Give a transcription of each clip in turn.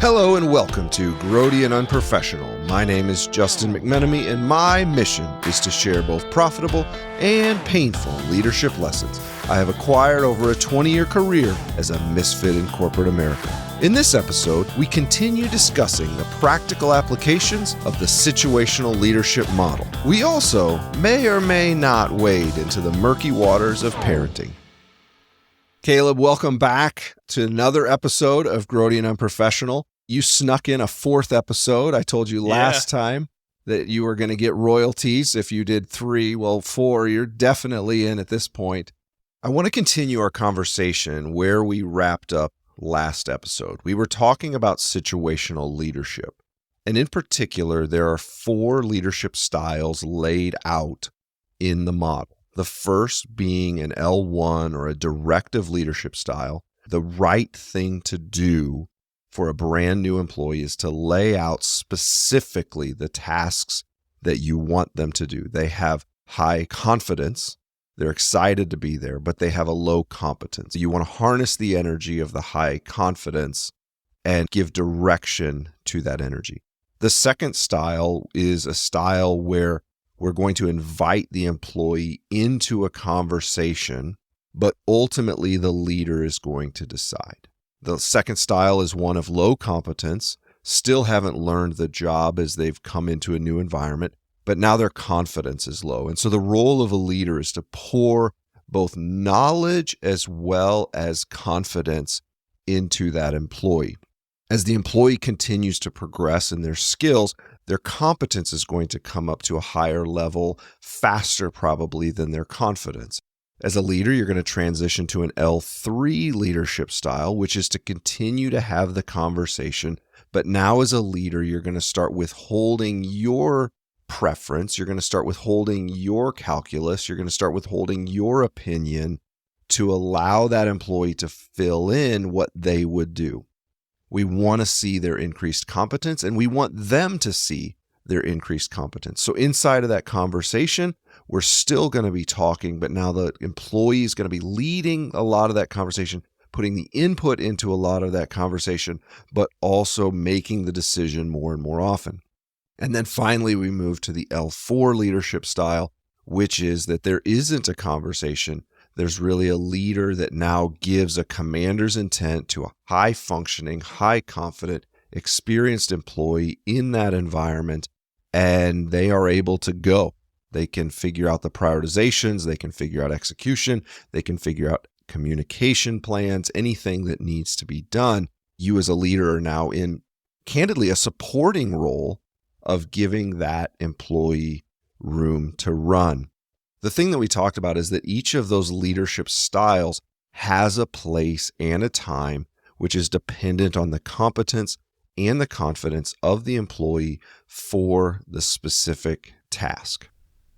Hello and welcome to Grody and Unprofessional. My name is Justin McMenamy, and my mission is to share both profitable and painful leadership lessons I have acquired over a 20-year career as a misfit in corporate America. In this episode, we continue discussing the practical applications of the situational leadership model. We also may or may not wade into the murky waters of parenting. Caleb, welcome back to another episode of Grody and Unprofessional. You snuck in a fourth episode. I told you last time that you were going to get royalties if you did 3. Well, 4, you're definitely in at this point. I want to continue our conversation where we wrapped up last episode. We were talking about situational leadership. And in particular, there are 4 leadership styles laid out in the model. The first being an L1 or a directive leadership style. The right thing to do for a brand new employee is to lay out specifically the tasks that you want them to do. They have high confidence. They're excited to be there, but they have a low competence. You want to harness the energy of the high confidence and give direction to that energy. The second style is a style where we're going to invite the employee into a conversation, but ultimately the leader is going to decide. The second style is one of low competence, still haven't learned the job as they've come into a new environment, but now their confidence is low. And so the role of a leader is to pour both knowledge as well as confidence into that employee. As the employee continues to progress in their skills, their competence is going to come up to a higher level faster probably than their confidence. As a leader, you're going to transition to an L3 leadership style, which is to continue to have the conversation. But now as a leader, you're going to start withholding your preference. You're going to start withholding your calculus. You're going to start withholding your opinion to allow that employee to fill in what they would do. We want to see their increased competence, and we want them to see their increased competence. So inside of that conversation, we're still going to be talking, but now the employee is going to be leading a lot of that conversation, putting the input into a lot of that conversation, but also making the decision more and more often. And then finally, we move to the L4 leadership style, which is that there isn't a conversation. There's really a leader that now gives a commander's intent to a high-functioning, high-confident, experienced employee in that environment, and they are able to go. They can figure out the prioritizations, they can figure out execution, they can figure out communication plans, anything that needs to be done. You as a leader are now in, candidly, a supporting role of giving that employee room to run. The thing that we talked about is that each of those leadership styles has a place and a time which is dependent on the competence and the confidence of the employee for the specific task.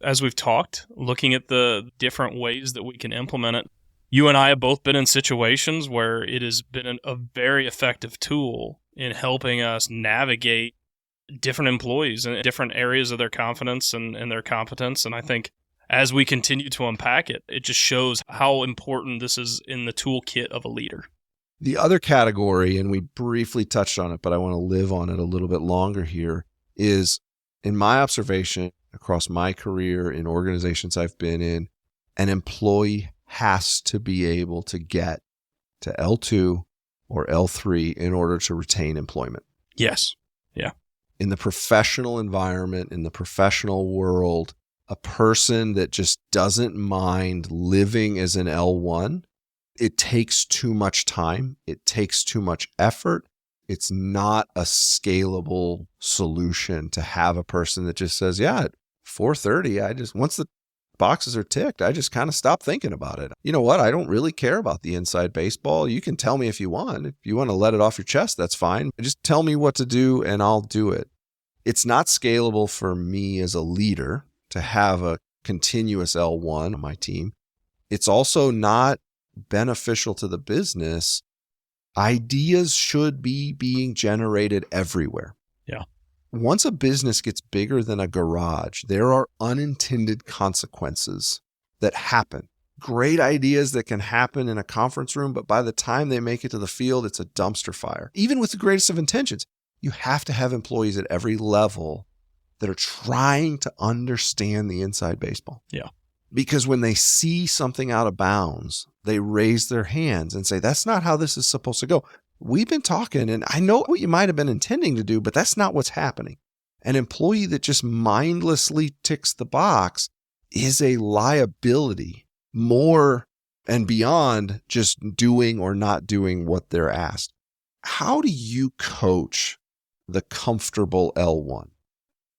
As we've talked, looking at the different ways that we can implement it, you and I have both been in situations where it has been a very effective tool in helping us navigate different employees and different areas of their confidence and their competence. And I think as we continue to unpack it, it just shows how important this is in the toolkit of a leader. The other category, and we briefly touched on it, but I want to live on it a little bit longer here, is in my observation across my career in organizations I've been in, an employee has to be able to get to L2 or L3 in order to retain employment. Yes. Yeah. In the professional environment, in the professional world, a person that just doesn't mind living as an L1, it takes too much time. It takes too much effort. It's not a scalable solution to have a person that just says, yeah, at 4:30, once the boxes are ticked, I just kind of stop thinking about it. You know what? I don't really care about the inside baseball. You can tell me if you want. If you want to let it off your chest, that's fine. Just tell me what to do and I'll do it. It's not scalable for me as a leader to have a continuous L1 on my team. It's also not beneficial to the business. Ideas should be being generated everywhere. Yeah. Once a business gets bigger than a garage, there are unintended consequences that happen. great ideas that can happen in a conference room, but by the time they make it to the field, it's a dumpster fire. Even with the greatest of intentions, you have to have employees at every level that are trying to understand the inside baseball. Yeah. Because when they see something out of bounds, they raise their hands and say, that's not how this is supposed to go. We've been talking, and I know what you might have been intending to do, but that's not what's happening. An employee that just mindlessly ticks the box is a liability more and beyond just doing or not doing what they're asked. How do you coach the comfortable L1?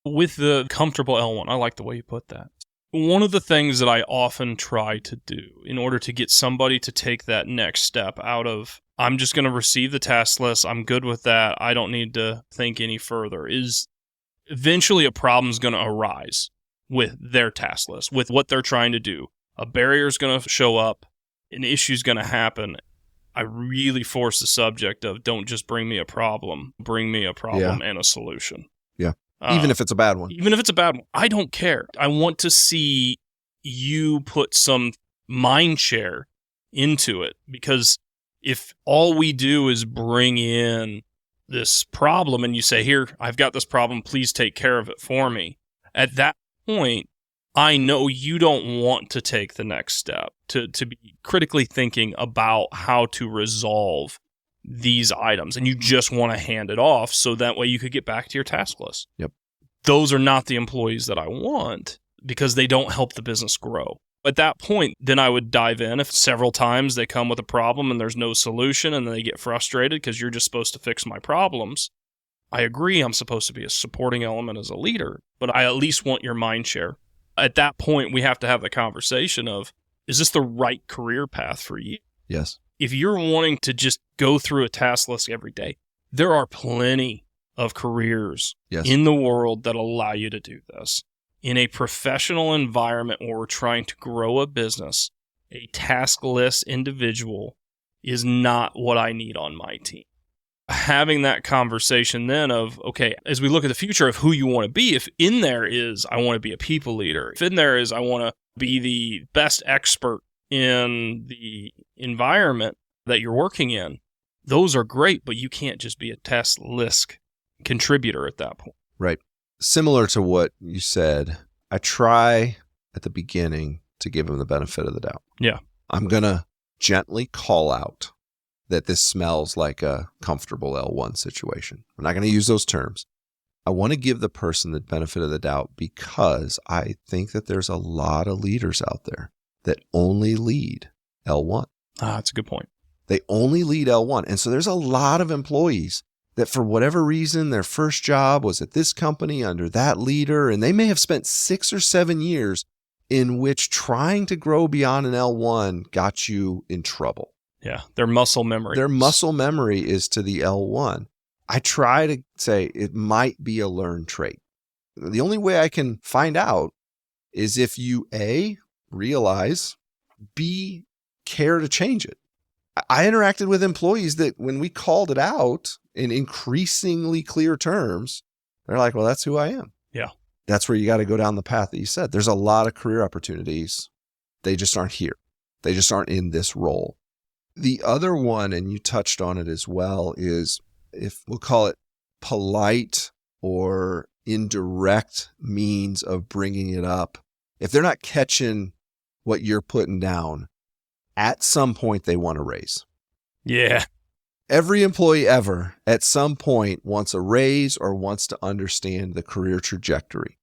With the comfortable L1, I like the way you put that. One of the things that I often try to do in order to get somebody to take that next step out of, I'm just going to receive the task list, I'm good with that, I don't need to think any further, is eventually a problem's going to arise with their task list, with what they're trying to do. A barrier's going to show up, an issue's going to happen. I really force the subject of, don't just bring me a problem and a solution. Yeah. Even if it's a bad one. Even if it's a bad one. I don't care. I want to see you put some mind share into it, because if all we do is bring in this problem and you say, here, I've got this problem, please take care of it for me. At that point, I know you don't want to take the next step to be critically thinking about how to resolve these items, and you just want to hand it off so that way you could get back to your task list. Yep. Those are not the employees that I want, because they don't help the business grow. At that point, then I would dive in. If several times they come with a problem and there's no solution and they get frustrated because you're just supposed to fix my problems, I agree I'm supposed to be a supporting element as a leader, but I at least want your mind share. At that point, we have to have the conversation of, is this the right career path for you? Yes. If you're wanting to just go through a task list every day, there are plenty of careers in the world that allow you to do this. In a professional environment where we're trying to grow a business, a task list individual is not what I need on my team. Having that conversation then of, okay, as we look at the future of who you want to be, if in there is, I want to be a people leader, if in there is, I want to be the best expert in the environment that you're working in, those are great, but you can't just be a task list contributor at that point. Right. Similar to what you said, I try at the beginning to give them the benefit of the doubt. Yeah. I'm going to gently call out that this smells like a comfortable L1 situation. I'm not going to use those terms. I want to give the person the benefit of the doubt because I think that there's a lot of leaders out there that only lead L1. That's a good point. They only lead L1. And so there's a lot of employees that for whatever reason, their first job was at this company under that leader, and they may have spent 6 or 7 years in which trying to grow beyond an L1 got you in trouble. Yeah, their muscle memory. Their muscle memory is to the L1. I try to say it might be a learned trait. The only way I can find out is if you, A, realize, B, care to change it. I interacted with employees that when we called it out in increasingly clear terms, they're like, well, that's who I am. Yeah. That's where you got to go down the path that you said. There's a lot of career opportunities. They just aren't here. They just aren't in this role. The other one, and you touched on it as well, is if we'll call it polite or indirect means of bringing it up. If they're not catching what you're putting down, at some point they want a raise. Yeah. Every employee ever at some point wants a raise or wants to understand the career trajectory.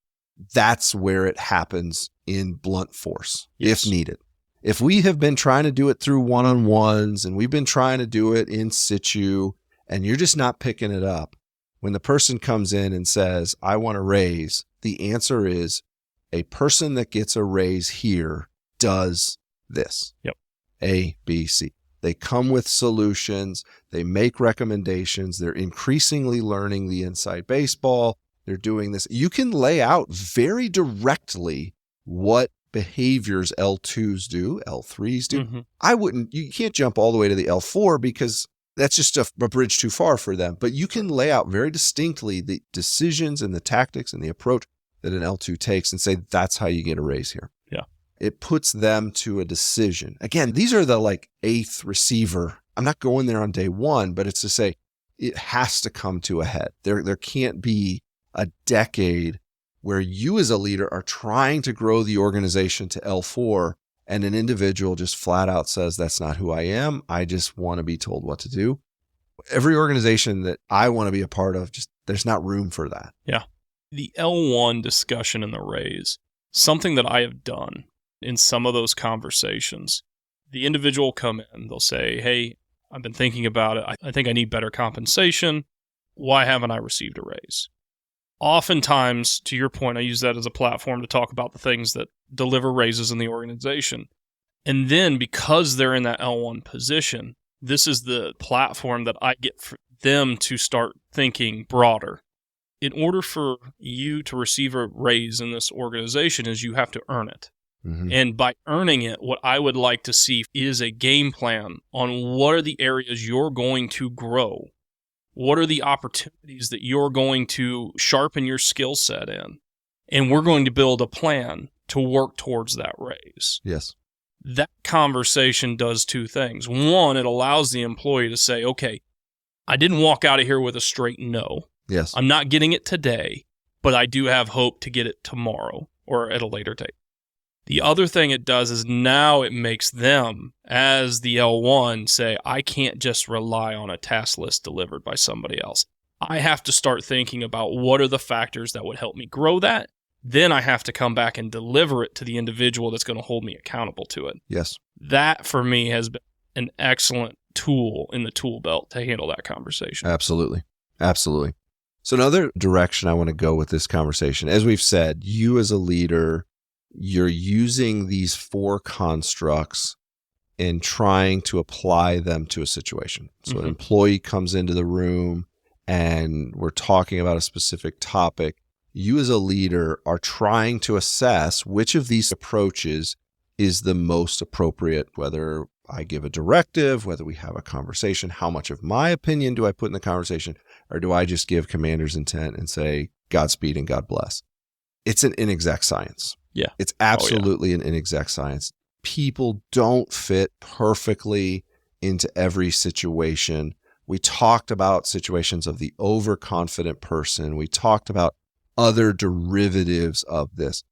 That's where it happens in blunt force, if needed. If we have been trying to do it through one-on-ones and we've been trying to do it in situ and you're just not picking it up, when the person comes in and says, I want a raise, the answer is a person that gets a raise here does this. Yep. A, B, C. They come with solutions. They make recommendations. They're increasingly learning the inside baseball. They're doing this. You can lay out very directly what behaviors L2s do, L3s do. Mm-hmm. You can't jump all the way to the L4 because that's just a bridge too far for them. But you can lay out very distinctly the decisions and the tactics and the approach that an L2 takes and say, that's how you get a raise here. Yeah. It puts them to a decision. Again, these are the like eighth receiver. I'm not going there on day one, but it's to say it has to come to a head. There can't be a decade where you as a leader are trying to grow the organization to L4 and an individual just flat out says, that's not who I am. I just want to be told what to do. Every organization that I want to be a part of, just there's not room for that. Yeah. The L1 discussion in the raise, something that I have done in some of those conversations, the individual will come in, they'll say, hey, I've been thinking about it. I think I need better compensation. Why haven't I received a raise? Oftentimes, to your point, I use that as a platform to talk about the things that deliver raises in the organization. And then because they're in that L1 position, this is the platform that I get for them to start thinking broader. In order for you to receive a raise in this organization is you have to earn it. Mm-hmm. And by earning it, what I would like to see is a game plan on what are the areas you're going to grow. What are the opportunities that you're going to sharpen your skill set in? And we're going to build a plan to work towards that raise. Yes. That conversation does two things. One, it allows the employee to say, okay, I didn't walk out of here with a straight no. Yes. I'm not getting it today, but I do have hope to get it tomorrow or at a later date. The other thing it does is now it makes them, as the L1, say, I can't just rely on a task list delivered by somebody else. I have to start thinking about what are the factors that would help me grow that. Then I have to come back and deliver it to the individual that's going to hold me accountable to it. Yes. That, for me, has been an excellent tool in the tool belt to handle that conversation. Absolutely. Absolutely. So another direction I want to go with this conversation, as we've said, you as a leader, you're using these four constructs and trying to apply them to a situation. So an employee comes into the room and we're talking about a specific topic. You as a leader are trying to assess which of these approaches is the most appropriate, whether I give a directive, whether we have a conversation, how much of my opinion do I put in the conversation, or do I just give commander's intent and say, Godspeed and God bless? It's an inexact science. Yeah. It's absolutely an inexact science. People don't fit perfectly into every situation. We talked about situations of the overconfident person. We talked about other derivatives of this.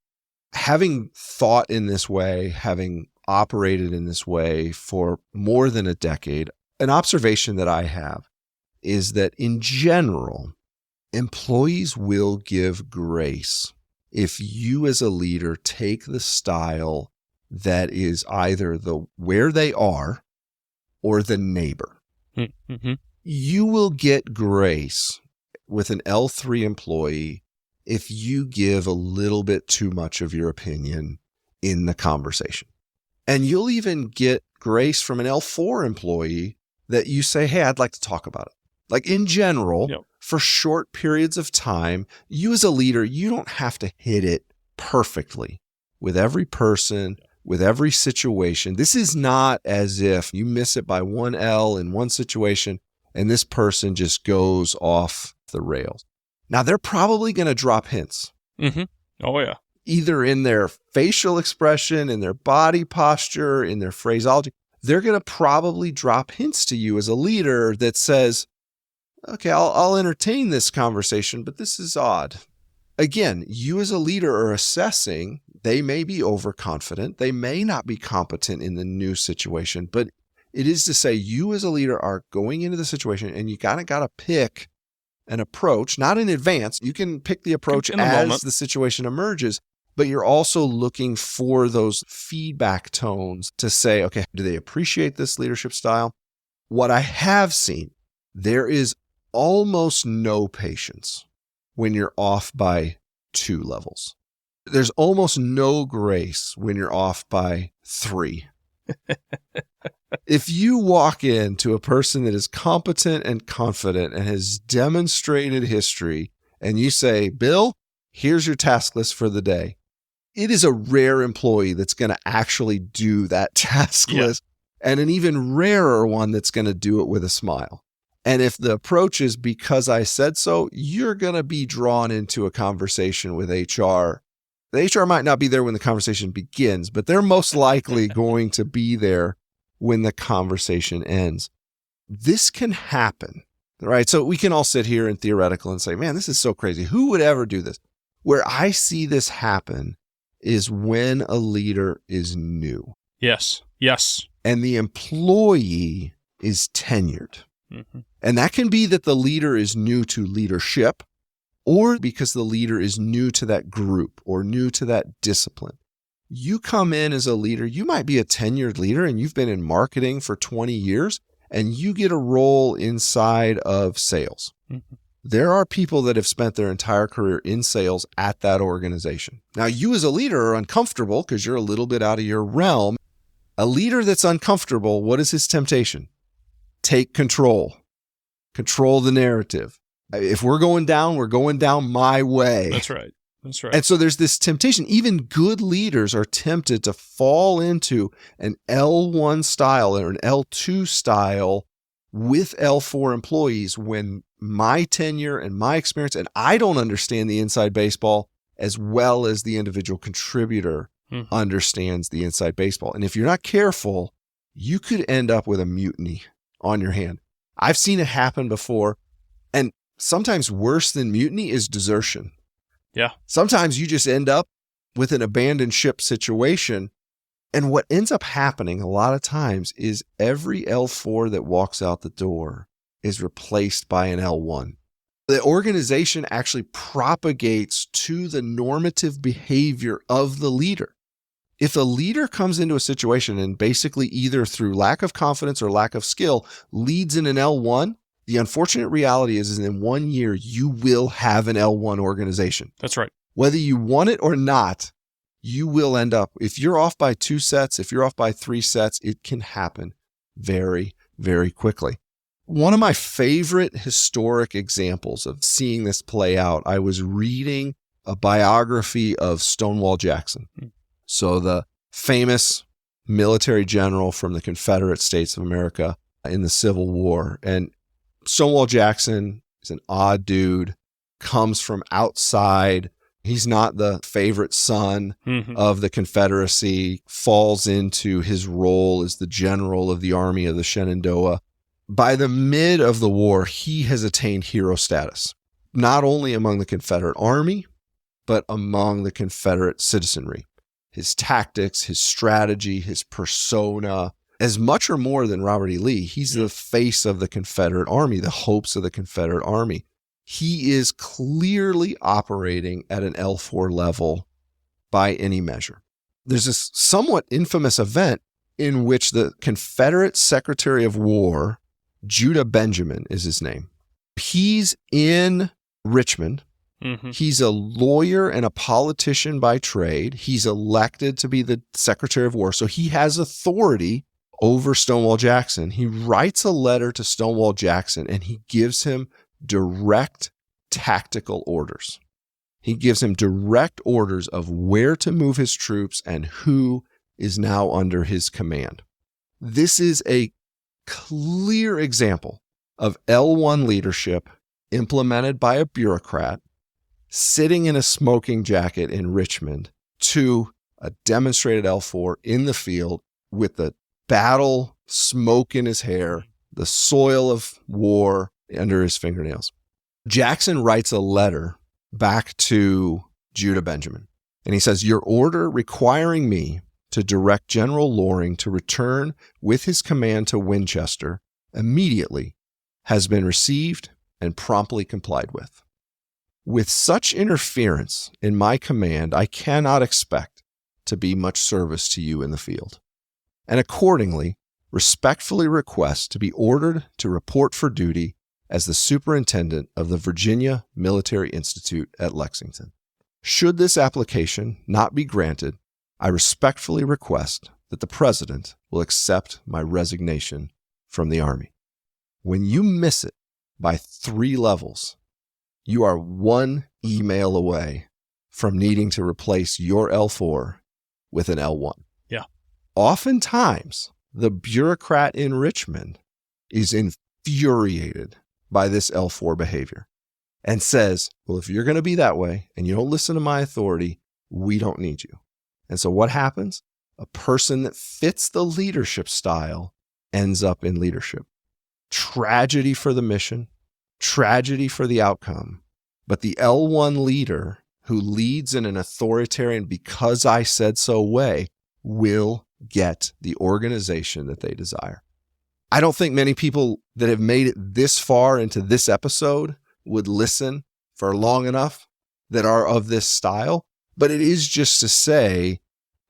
Having thought in this way, having operated in this way for more than a decade, an observation that I have is that in general, employees will give grace if you as a leader take the style that is either the where they are or the neighbor. Mm-hmm. You will get grace with an L3 employee if you give a little bit too much of your opinion in the conversation. And you'll even get grace from an L4 employee that you say, hey, I'd like to talk about it. Like in general, for short periods of time, you as a leader, you don't have to hit it perfectly with every person, with every situation. This is not as if you miss it by one L in one situation and this person just goes off the rails. Now, they're probably going to drop hints. Mm-hmm. Oh, yeah. Either in their facial expression, in their body posture, in their phraseology. They're going to probably drop hints to you as a leader that says, okay, I'll entertain this conversation, but this is odd. Again, you as a leader are assessing, they may be overconfident, they may not be competent in the new situation, but it is to say you as a leader are going into the situation and you kind of got to pick an approach, not in advance. You can pick the approach as the situation emerges, but you're also looking for those feedback tones to say, okay, do they appreciate this leadership style? What I have seen, there is almost no patience when you're off by 2 levels. There's almost no grace when you're off by 3. If you walk into a person that is competent and confident and has demonstrated history and you say, Bill, here's your task list for the day. It is a rare employee that's going to actually do that task list, and an even rarer one that's going to do it with a smile. And if the approach is because I said so, you're going to be drawn into a conversation with HR The HR might not be there when the conversation begins, but they're most likely going to be there when the conversation ends. This can happen, right? So we can all sit here and theoretical and say, man, this is so crazy. Who would ever do this? Where I see this happen is when a leader is new. Yes. And the employee is tenured. Mm-hmm. And that can be that the leader is new to leadership, or because the leader is new to that group or new to that discipline. You come in as a leader, you might be a tenured leader and you've been in marketing for 20 years and you get a role inside of sales. Mm-hmm. There are people that have spent their entire career in sales at that organization. Now, you as a leader are uncomfortable because you're a little bit out of your realm. A leader that's uncomfortable, what is his temptation? Take control. Control the narrative. If we're going down my way. That's right. And so there's this temptation. Even good leaders are tempted to fall into an L1 style or an L2 style with L4 employees when my tenure and my experience, and I don't understand the inside baseball as well as the individual contributor understands the inside baseball. And if you're not careful, you could end up with a mutiny on your hand. I've seen it happen before. And sometimes worse than mutiny is desertion. Yeah. Sometimes you just end up with an abandoned ship situation. And what ends up happening a lot of times is every L4 that walks out the door is replaced by an L1. The organization actually propagates to the normative behavior of the leader. If the leader comes into a situation and basically either through lack of confidence or lack of skill leads in an L1, the unfortunate reality is in 1 year, you will have an L1 organization. That's right. Whether you want it or not, you will end up, if you're off by 2 sets, if you're off by 3 sets, it can happen very, very quickly. One of my favorite historic examples of seeing this play out, I was reading a biography of Stonewall Jackson. So the famous military general from the Confederate States of America in the Civil War. And Stonewall Jackson is an odd dude, comes from outside. He's not the favorite son of the Confederacy, falls into his role as the general of the Army of the Shenandoah. By the mid of the war, he has attained hero status, not only among the Confederate Army, but among the Confederate citizenry. His tactics, his strategy, his persona, as much or more than Robert E. Lee, he's the face of the Confederate Army, the hopes of the Confederate Army. He is clearly operating at an L4 level by any measure. There's this somewhat infamous event in which the Confederate Secretary of War, Judah Benjamin is his name. He's in Richmond. He's a lawyer and a politician by trade. He's elected to be the Secretary of War, so he has authority over Stonewall Jackson. He writes a letter to Stonewall Jackson and he gives him direct tactical orders. He gives him direct orders of where to move his troops and who is now under his command. This is a clear example of L1 leadership implemented by a bureaucrat sitting in a smoking jacket in Richmond to a demonstrated L4 in the field with the battle smoke in his hair, the soil of war under his fingernails. Jackson writes a letter back to Judah Benjamin, and he says, "Your order requiring me to direct General Loring to return with his command to Winchester immediately has been received and promptly complied with. With such interference in my command, I cannot expect to be much service to you in the field, and accordingly respectfully request to be ordered to report for duty as the superintendent of the Virginia Military Institute at Lexington. Should this application not be granted, I respectfully request that the President will accept my resignation from the Army." When you miss it by 3 levels, you are 1 email away from needing to replace your L4 with an L1. Yeah. Oftentimes, the bureaucrat in Richmond is infuriated by this L4 behavior and says, well, if you're going to be that way and you don't listen to my authority, we don't need you. And so what happens? A person that fits the leadership style ends up in leadership. Tragedy for the mission, tragedy for the outcome. But the L1 leader who leads in an authoritarian because I said so way will get the organization that they desire. I don't think many people that have made it this far into this episode would listen for long enough that are of this style. But it is just to say,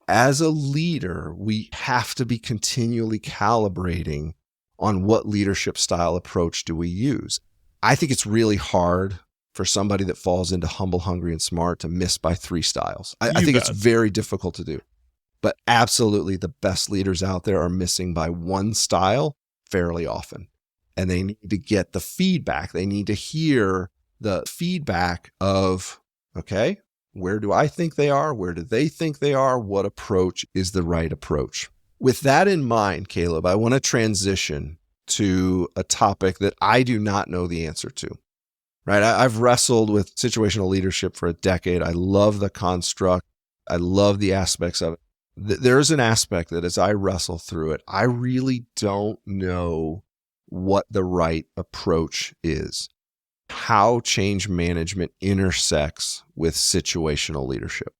as a leader, we have to be continually calibrating on what leadership style approach do we use. I think it's really hard for somebody that falls into humble, hungry, and smart to miss by 3 styles. I think it's very difficult to do. But absolutely the best leaders out there are missing by 1 style fairly often. And they need to get the feedback. They need to hear the feedback of, okay, where do I think they are? Where do they think they are? What approach is the right approach? With that in mind, Caleb, I want to transition to a topic that I do not know the answer to. Right? I've wrestled with situational leadership for a decade. I love the construct. I love the aspects of it. There's an aspect that as I wrestle through it, I really don't know what the right approach is. How change management intersects with situational leadership.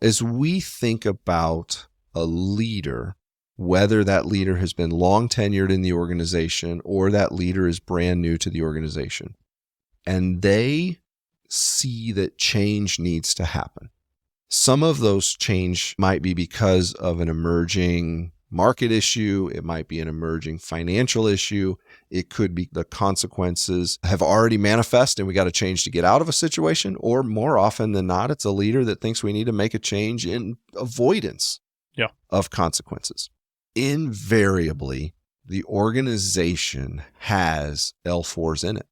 As we think about a leader, whether that leader has been long tenured in the organization or that leader is brand new to the organization, and they see that change needs to happen. Some of those change might be because of an emerging market issue. It might be an emerging financial issue. It could be the consequences have already manifest and we got to change to get out of a situation. Or more often than not, it's a leader that thinks we need to make a change in avoidance of consequences. Invariably, the organization has L4s in it.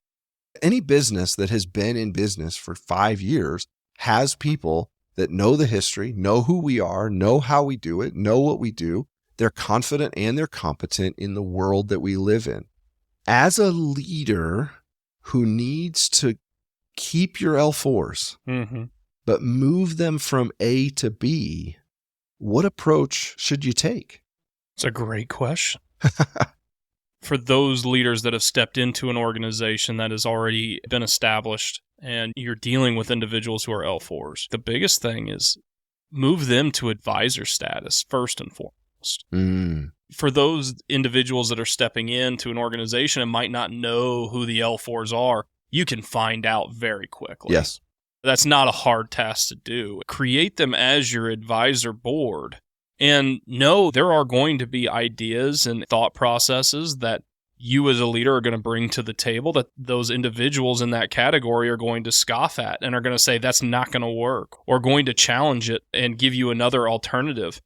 Any business that has been in business for 5 years has people that know the history, know who we are, know how we do it, know what we do. They're confident and they're competent in the world that we live in. As a leader who needs to keep your L4s, but move them from A to B, what approach should you take? It's a great question. For those leaders that have stepped into an organization that has already been established and you're dealing with individuals who are L4s, the biggest thing is move them to advisor status first and foremost. For those individuals that are stepping into an organization and might not know who the L4s are, you can find out very quickly. Yes. That's not a hard task to do. Create them as your advisor board. And know there are going to be ideas and thought processes that you as a leader are going to bring to the table that those individuals in that category are going to scoff at and are going to say that's not going to work, or going to challenge it and give you another alternative.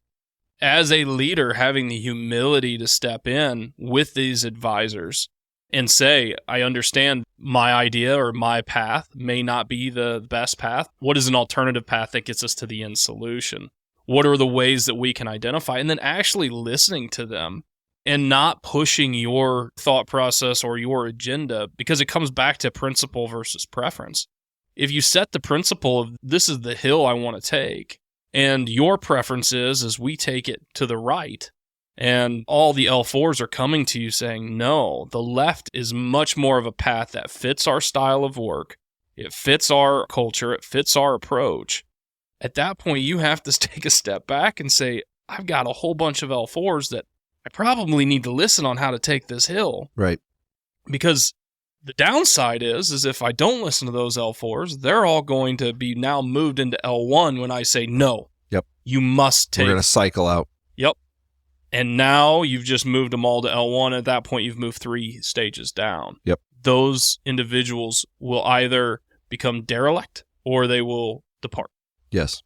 As a leader, having the humility to step in with these advisors and say, I understand my idea or my path may not be the best path. What is an alternative path that gets us to the end solution? What are the ways that we can identify? And then actually listening to them and not pushing your thought process or your agenda, because it comes back to principle versus preference. If you set the principle of this is the hill I want to take, and your preference is we take it to the right, and all the L4s are coming to you saying, no, the left is much more of a path that fits our style of work, it fits our culture, it fits our approach. At that point, you have to take a step back and say, I've got a whole bunch of L4s that I probably need to listen on how to take this hill. Right. Because the downside is if I don't listen to those L4s, they're all going to be now moved into L1 when I say, no, you must take. We're going to cycle out. Yep. And now you've just moved them all to L1. At that point, you've moved 3 stages down. Yep. Those individuals will either become derelict or they will depart. Yes.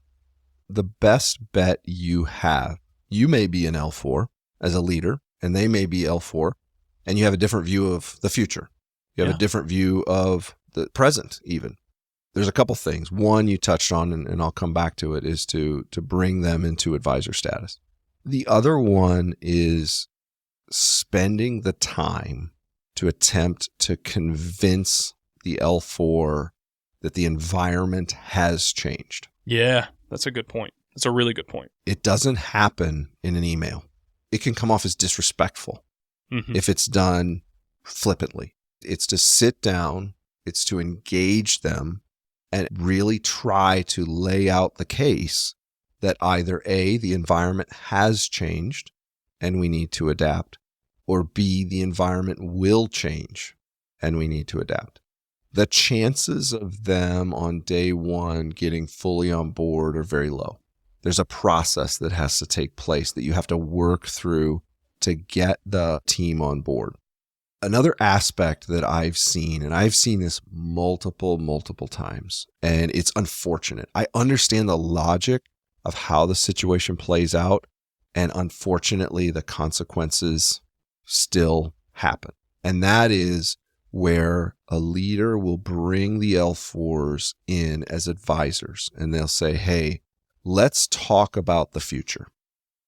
The best bet you have, you may be an L4 as a leader, and they may be L4, and you have a different view of the future. You have a different view of the present, even. There's a couple things. One you touched on, and I'll come back to it, is to bring them into advisor status. The other one is spending the time to attempt to convince the L4 that the environment has changed. Yeah. That's a good point. That's a really good point. It doesn't happen in an email. It can come off as disrespectful if it's done flippantly. It's to sit down, it's to engage them and really try to lay out the case that either A, the environment has changed and we need to adapt, or B, the environment will change and we need to adapt. The chances of them on day one getting fully on board are very low. There's a process that has to take place that you have to work through to get the team on board. Another aspect that I've seen, and I've seen this multiple times, and it's unfortunate. I understand the logic of how the situation plays out, and unfortunately, the consequences still happen. And that is where a leader will bring the L4s in as advisors, and they'll say, hey, let's talk about the future.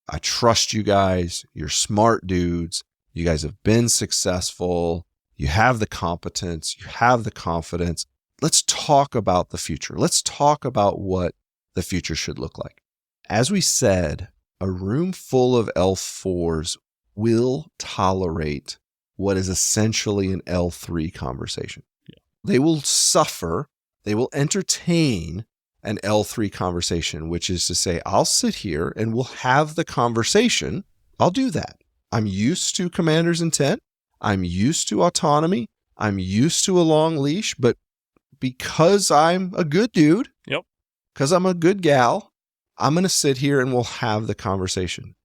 I trust you guys. You're smart dudes. You guys have been successful. You have the competence. You have the confidence. Let's talk about the future. Let's talk about what the future should look like. As we said, a room full of L4s will tolerate what is essentially an L3 conversation. Yeah. They will suffer. They will entertain an L3 conversation, which is to say, I'll sit here and we'll have the conversation. I'll do that. I'm used to commander's intent. I'm used to autonomy. I'm used to a long leash, but because I'm a good dude, because I'm a good gal, I'm going to sit here and we'll have the conversation.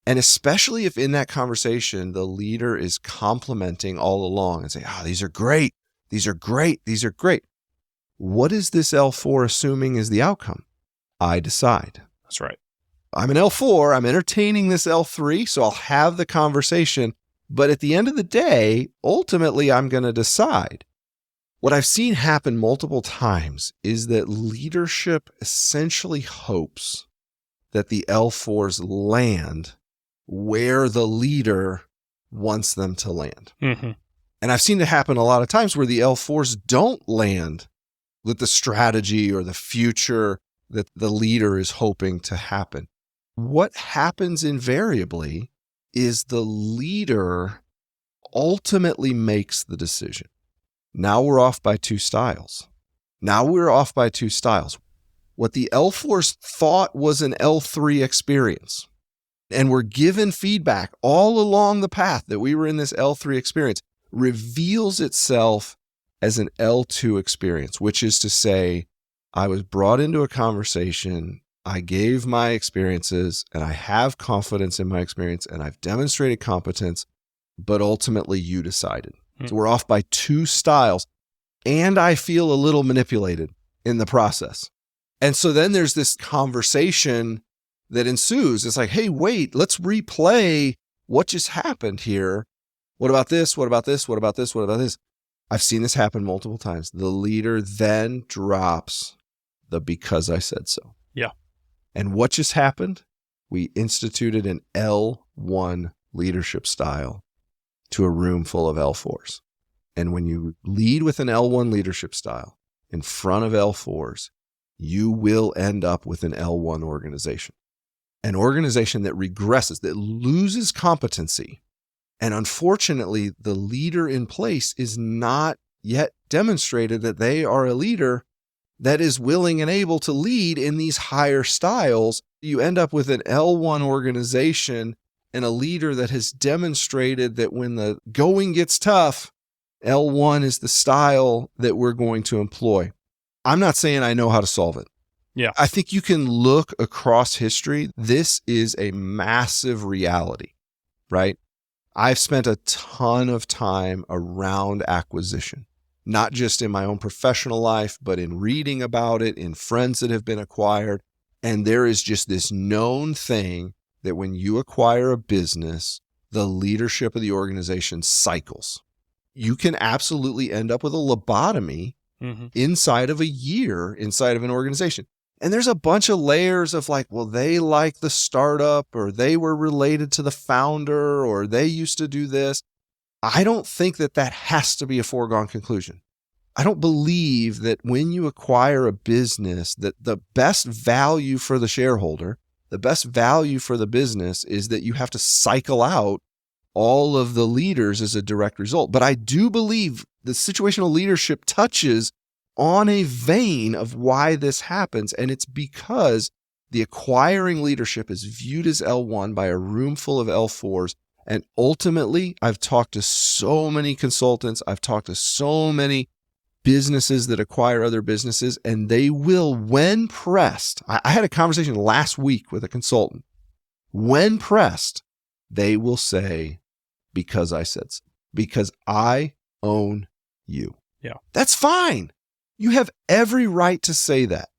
And especially if in that conversation, the leader is complimenting all along and say, these are great. These are great. These are great. What is this L4 assuming is the outcome? I decide. That's right. I'm an L4. I'm entertaining this L3, so I'll have the conversation. But at the end of the day, ultimately, I'm going to decide. What I've seen happen multiple times is that leadership essentially hopes that the L4s land where the leader wants them to land. And I've seen it happen a lot of times where the L4s don't land with the strategy or the future that the leader is hoping to happen. What happens invariably is the leader ultimately makes the decision. Now we're off by two styles. What the L4s thought was an L3 experience, and were given feedback all along the path that we were in this L3 experience, reveals itself as an L2 experience, which is to say, I was brought into a conversation, I gave my experiences, and I have confidence in my experience, and I've demonstrated competence, but ultimately you decided. So we're off by two styles, and I feel a little manipulated in the process. And so then there's this conversation that ensues. It's like, hey, wait, let's replay what just happened here. What about this? What about this? What about this? What about this? I've seen this happen multiple times. The leader then drops the because I said so. Yeah. And what just happened? We instituted an L1 leadership style to a room full of L4s. And when you lead with an L1 leadership style in front of L4s, you will end up with an L1 organization. An organization that regresses, that loses competency. And unfortunately, the leader in place is not yet demonstrated that they are a leader that is willing and able to lead in these higher styles. You end up with an L1 organization and a leader that has demonstrated that when the going gets tough, L1 is the style that we're going to employ. I'm not saying I know how to solve it. Yeah. I think you can look across history. This is a massive reality, right? I've spent a ton of time around acquisition, not just in my own professional life, but in reading about it, in friends that have been acquired. And there is just this known thing that when you acquire a business, the leadership of the organization cycles. You can absolutely end up with a lobotomy inside of a year, inside of an organization. And there's a bunch of layers of like, well, they like the startup, or they were related to the founder, or they used to do this. I don't think that has to be a foregone conclusion. I don't believe that when you acquire a business that the best value for the shareholder, the best value for the business is that you have to cycle out all of the leaders as a direct result. But I do believe the situational leadership touches on a vein of why this happens. And it's because the acquiring leadership is viewed as L1 by a room full of L4s. And ultimately, I've talked to so many consultants, I've talked to so many businesses that acquire other businesses, and they will, when pressed, I had a conversation last week with a consultant. When pressed, they will say, because I said so, because I own you. Yeah. That's fine. You have every right to say that.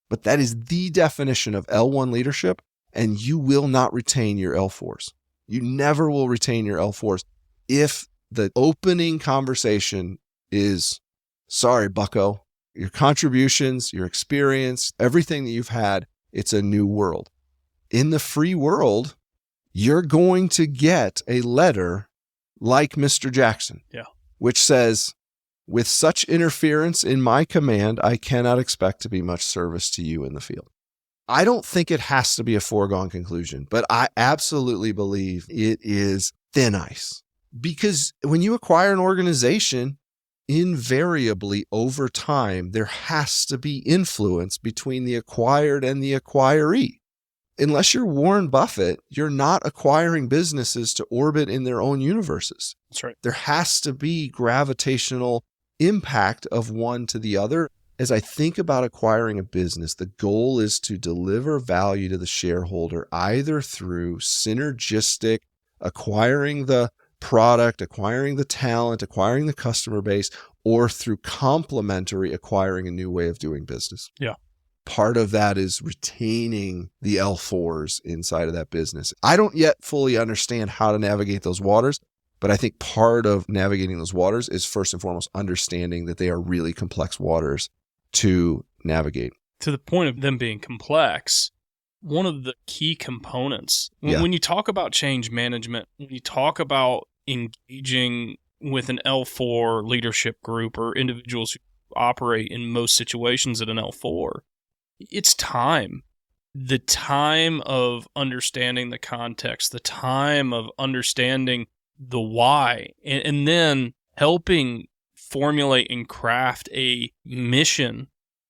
But that is the definition of L1 leadership, and you will not retain your L4s. You never will retain your L4s if the opening conversation is, sorry, bucko, your contributions, your experience, everything that you've had, it's a new world. In the free world, you're going to get a letter like Mr. Jackson, which says, with such interference in my command, I cannot expect to be much service to you in the field. I don't think it has to be a foregone conclusion, but I absolutely believe it is thin ice. Because when you acquire an organization, invariably over time, there has to be influence between the acquired and the acquiree. Unless you're Warren Buffett, you're not acquiring businesses to orbit in their own universes. That's right. There has to be gravitational impact of one to the other. As I think about acquiring a business, the goal is to deliver value to the shareholder, either through synergistic acquiring the product, acquiring the talent, acquiring the customer base, or through complementary acquiring a new way of doing business. Yeah. Part of that is retaining the L4s inside of that business. I don't yet fully understand how to navigate those waters, but I think part of navigating those waters is first and foremost understanding that they are really complex waters to navigate. To the point of them being complex, one of the key components, when you talk about change management, when you talk about engaging with an L4 leadership group or individuals who operate in most situations at an L4, it's time. The time of understanding the context, the time of understanding the why, and then helping formulate and craft a mission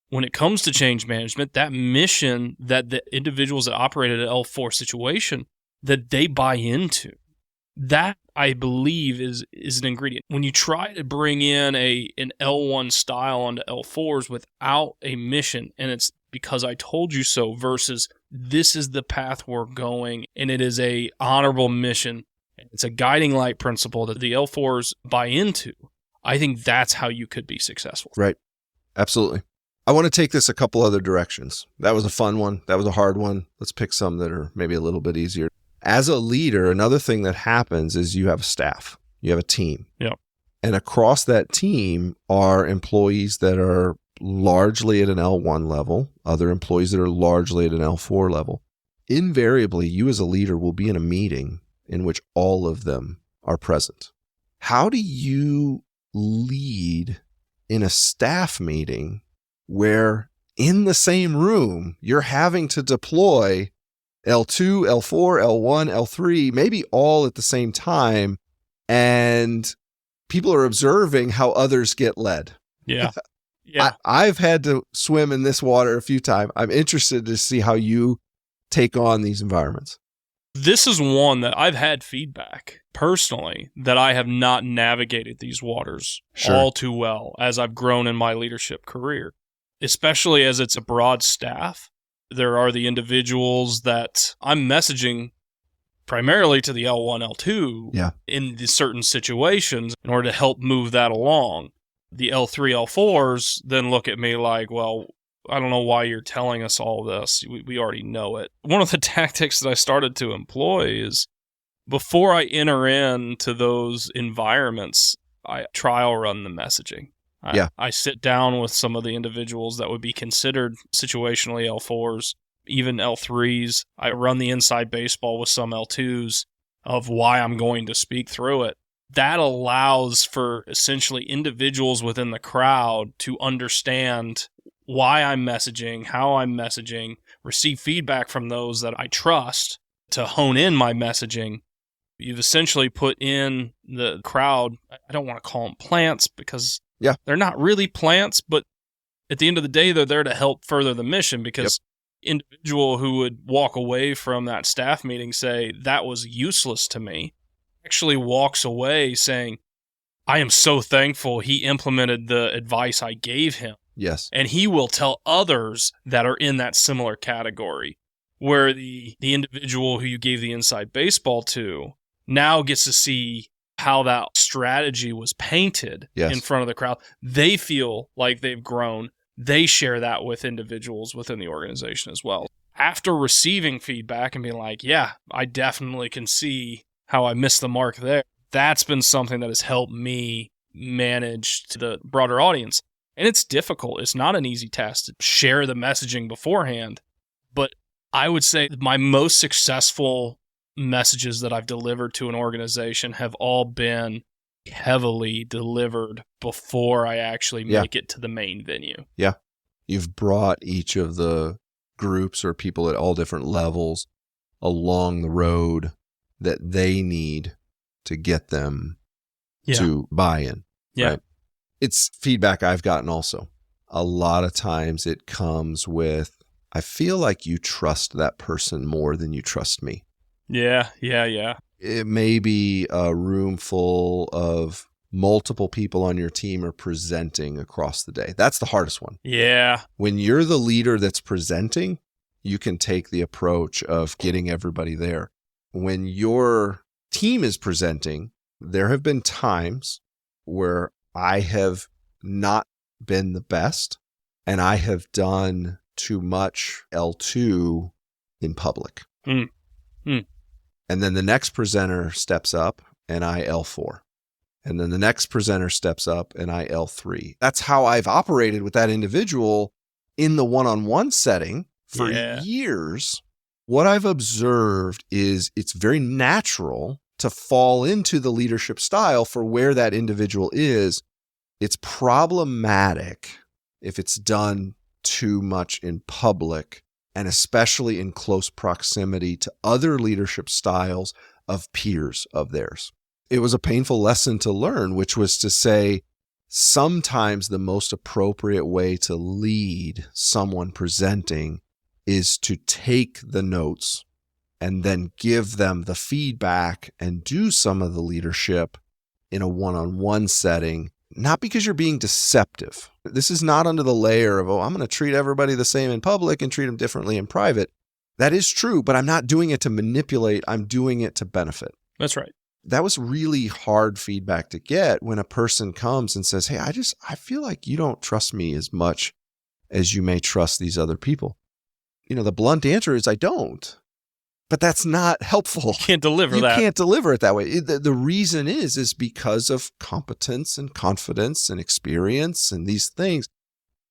when it comes to change management, that mission that the individuals that operate at an L4 situation, that they buy into. That, I believe, is an ingredient. When you try to bring in an L1 style onto L4s without a mission, and it's because I told you so versus this is the path we're going, and it is a honorable mission, and it's a guiding light principle that the L4s buy into, I think that's how you could be successful. Right. Absolutely. I want to take this a couple other directions. That was a fun one. That was a hard one. Let's pick some that are maybe a little bit easier. As a leader, another thing that happens is you have a staff. You have a team. Yeah. And across that team are employees that are largely at an L1 level, other employees that are largely at an L4 level. Invariably, you as a leader will be in a meeting in which all of them are present. How do you lead in a staff meeting where in the same room you're having to deploy L2, L4, L1, L3, maybe all at the same time, and people are observing how others get led? Yeah. Yeah. I've had to swim in this water a few times. I'm interested to see how you take on these environments. This is one that I've had feedback personally that I have not navigated these waters all too well as I've grown in my leadership career, especially as it's a broad staff. There are the individuals that I'm messaging primarily to the L1, L2 in the certain situations in order to help move that along. The L3, L4s then look at me like, well, I don't know why you're telling us all this. We already know it. One of the tactics that I started to employ is before I enter into those environments, I trial run the messaging. I sit down with some of the individuals that would be considered situationally L4s, even L3s. I run the inside baseball with some L2s of why I'm going to speak through it. that allows for essentially individuals within the crowd to understand why I'm messaging, how I'm messaging, receive feedback from those that I trust to hone in my messaging. You've essentially put in the crowd, I don't want to call them plants because they're not really plants, but at the end of the day, they're there to help further the mission, because individual who would walk away from that staff meeting say, that was useless to me, actually walks away saying, I am so thankful he implemented the advice I gave him. Yes. And he will tell others that are in that similar category, where the individual who you gave the inside baseball to now gets to see how that strategy was painted in front of the crowd. They feel like they've grown. They share that with individuals within the organization as well. After receiving feedback and being like, yeah, I definitely can see how I missed the mark there. That's been something that has helped me manage to the broader audience. And it's difficult. It's not an easy task to share the messaging beforehand. But I would say my most successful messages that I've delivered to an organization have all been heavily delivered before I actually make it to the main venue. Yeah. You've brought each of the groups or people at all different levels along the road that they need to get them to buy in. Yeah. Right? It's feedback I've gotten also. A lot of times it comes with, I feel like you trust that person more than you trust me. Yeah. It may be a room full of multiple people on your team are presenting across the day. That's the hardest one. Yeah. When you're the leader that's presenting, you can take the approach of getting everybody there. When your team is presenting, there have been times where I have not been the best and I have done too much L2 in public. And then the next presenter steps up and I L4. And then the next presenter steps up and I L3. That's how I've operated with that individual in the one-on-one setting for years. What I've observed is it's very natural to fall into the leadership style for where that individual is. It's problematic if it's done too much in public, and especially in close proximity to other leadership styles of peers of theirs. It was a painful lesson to learn, which was to say, sometimes the most appropriate way to lead someone presenting is to take the notes and then give them the feedback and do some of the leadership in a one-on-one setting, not because you're being deceptive. This is not under the layer of, I'm going to treat everybody the same in public and treat them differently in private. That is true, but I'm not doing it to manipulate. I'm doing it to benefit. That's right. That was really hard feedback to get when a person comes and says, hey, I feel like you don't trust me as much as you may trust these other people. The blunt answer is I don't. But that's not helpful. You can't deliver that. You can't deliver it that way. The reason is because of competence and confidence and experience and these things.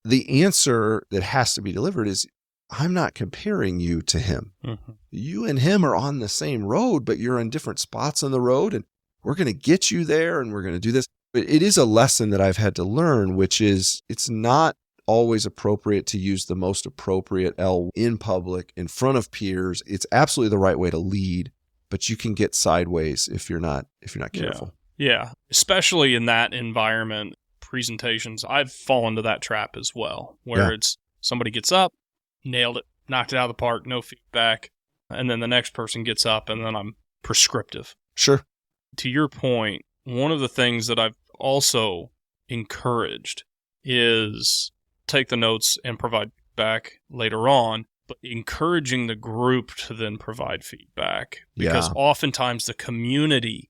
The answer that has to be delivered is, I'm not comparing you to him. Mm-hmm. You and him are on the same road, but you're in different spots on the road, and we're going to get you there, and we're going to do this. But it is a lesson that I've had to learn, which is it's not always appropriate to use the most appropriate L in public in front of peers. It's absolutely the right way to lead, but you can get sideways if you're not careful. Yeah. Especially in that environment, presentations, I've fallen to that trap as well, where it's somebody gets up, nailed it, knocked it out of the park, no feedback, and then the next person gets up and then I'm prescriptive. Sure. To your point, one of the things that I've also encouraged is take the notes and provide feedback later on, but encouraging the group to then provide feedback, because oftentimes the community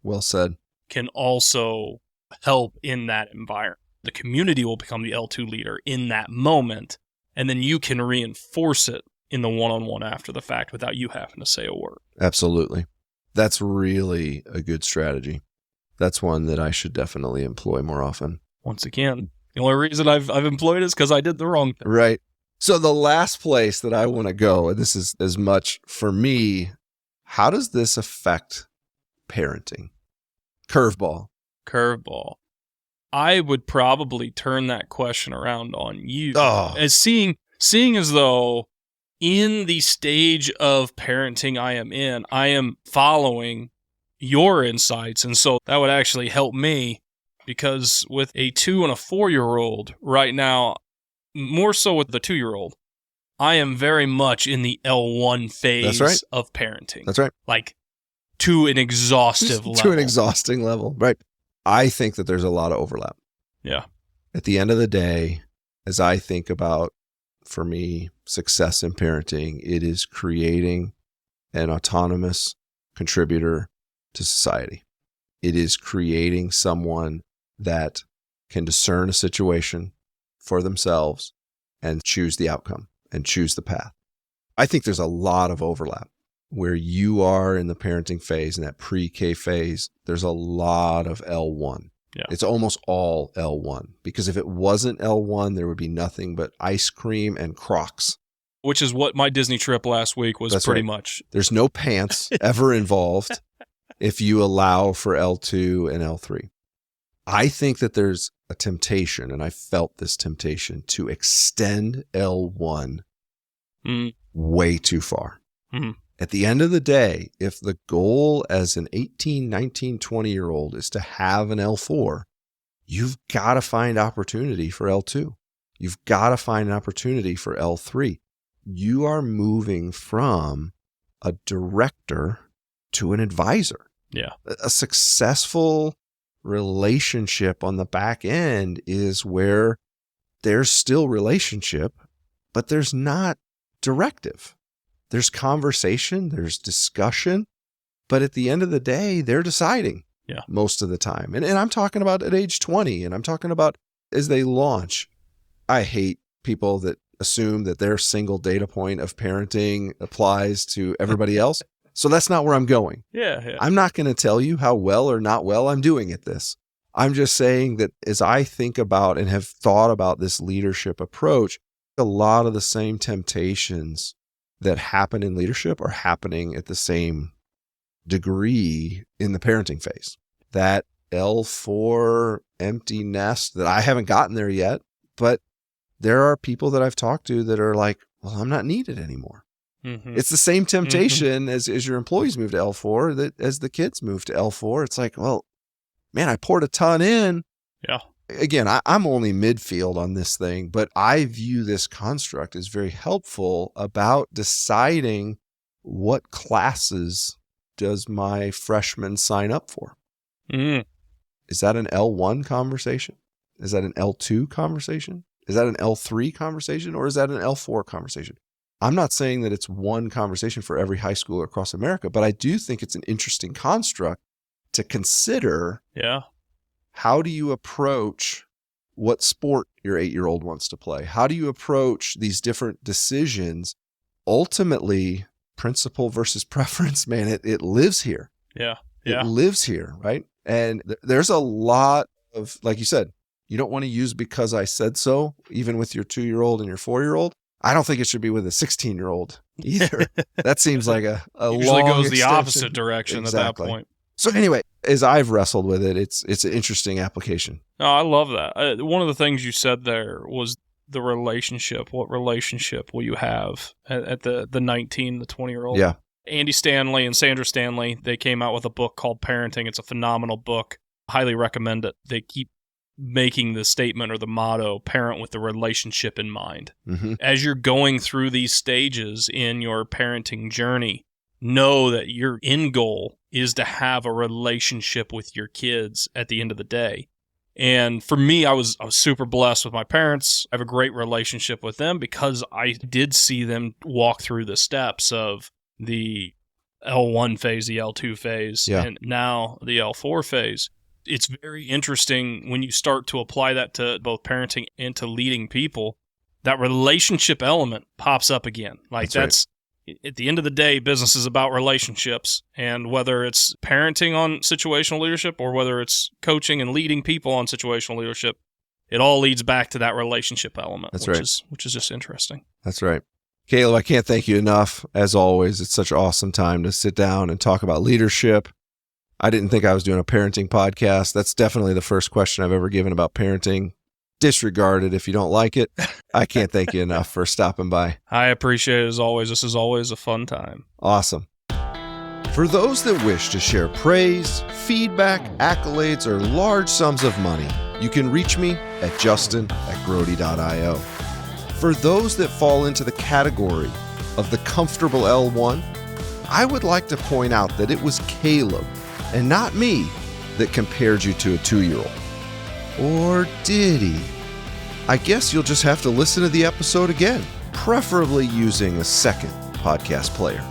can also help in that environment. The community will become the L2 leader in that moment, and then you can reinforce it in the one-on-one after the fact without you having to say a word. Absolutely. That's really a good strategy. That's one that I should definitely employ more often. Once again, the only reason I've employed it is because I did the wrong thing. Right. So the last place that I want to go, and this is as much for me, how does this affect parenting? Curveball. Curveball. I would probably turn that question around on you as seeing as though in the stage of parenting I am following your insights. And so that would actually help me, because with a 2 and a 4-year-old right now, more so with the 2-year-old, I am very much in the L1 phase of parenting. That's right. Like to an exhaustive level. To an exhausting level, right. I think that there's a lot of overlap. Yeah. At the end of the day, as I think about, for me, success in parenting, it is creating an autonomous contributor to society. It is creating someone that can discern a situation for themselves and choose the outcome and choose the path. I think there's a lot of overlap where you are in the parenting phase, in that pre-K phase. There's a lot of L1. Yeah. It's almost all L1, because if it wasn't L1, there would be nothing but ice cream and Crocs. Which is what my Disney trip last week was. That's pretty much. There's no pants ever involved if you allow for L2 and L3. I think that there's a temptation, and I felt this temptation, to extend L1 way too far. Mm. At the end of the day, if the goal as an 18, 19, 20-year-old is to have an L4, you've got to find opportunity for L2. You've got to find an opportunity for L3. You are moving from a director to an advisor. Yeah. A successful relationship on the back end is where there's still relationship, but there's not directive. There's conversation, there's discussion, but at the end of the day, they're deciding most of the time. And I'm talking about at age 20, and I'm talking about as they launch. I hate people that assume that their single data point of parenting applies to everybody else. So that's not where I'm going. Yeah. I'm not going to tell you how well or not well I'm doing at this. I'm just saying that as I think about and have thought about this leadership approach, a lot of the same temptations that happen in leadership are happening at the same degree in the parenting phase. That L4 empty nest that I haven't gotten there yet, but there are people that I've talked to that are like, well, I'm not needed anymore. Mm-hmm. It's the same temptation as your employees move to L4, that as the kids move to L4, it's like, well, man, I poured a ton in. Yeah. Again, I'm only midfield on this thing, but I view this construct as very helpful about deciding what classes does my freshman sign up for. Mm. Is that an L1 conversation? Is that an L2 conversation? Is that an L3 conversation? Or is that an L4 conversation? I'm not saying that it's one conversation for every high schooler across America, but I do think it's an interesting construct to consider. Yeah. How do you approach what sport your 8-year-old wants to play? How do you approach these different decisions? Ultimately, principle versus preference, man, it lives here. Yeah. It lives here, right? And there's a lot of, like you said, you don't want to use because I said so, even with your 2-year-old and your 4-year-old. I don't think it should be with a 16-year-old either. That seems like a usually long goes extension. The opposite direction Exactly. At that point. So anyway, as I've wrestled with it, it's an interesting application. Oh, I love that. One of the things you said there was the relationship. What relationship will you have at the 19, the 20-year-old? Yeah. Andy Stanley and Sandra Stanley, they came out with a book called Parenting. It's a phenomenal book. Highly recommend it. They keep making the statement or the motto, parent with the relationship in mind. Mm-hmm. As you're going through these stages in your parenting journey, know that your end goal is to have a relationship with your kids at the end of the day. And for me, I was super blessed with my parents. I have a great relationship with them because I did see them walk through the steps of the L1 phase, the L2 phase, and now the L4 phase. It's very interesting when you start to apply that to both parenting and to leading people. That relationship element pops up again. That's at the end of the day, business is about relationships. And whether it's parenting on situational leadership or whether it's coaching and leading people on situational leadership, it all leads back to that relationship element, which is just interesting. That's right. Caleb, I can't thank you enough. As always, it's such an awesome time to sit down and talk about leadership. I didn't think I was doing a parenting podcast. That's definitely the first question I've ever given about parenting. Disregard it if you don't like it. I can't thank you enough for stopping by. I appreciate it as always. This is always a fun time. Awesome. For those that wish to share praise, feedback, accolades, or large sums of money, you can reach me at justin@grody.io. For those that fall into the category of the comfortable L1, I would like to point out that it was Caleb and not me that compared you to a 2-year-old. Or did he? I guess you'll just have to listen to the episode again, preferably using a second podcast player.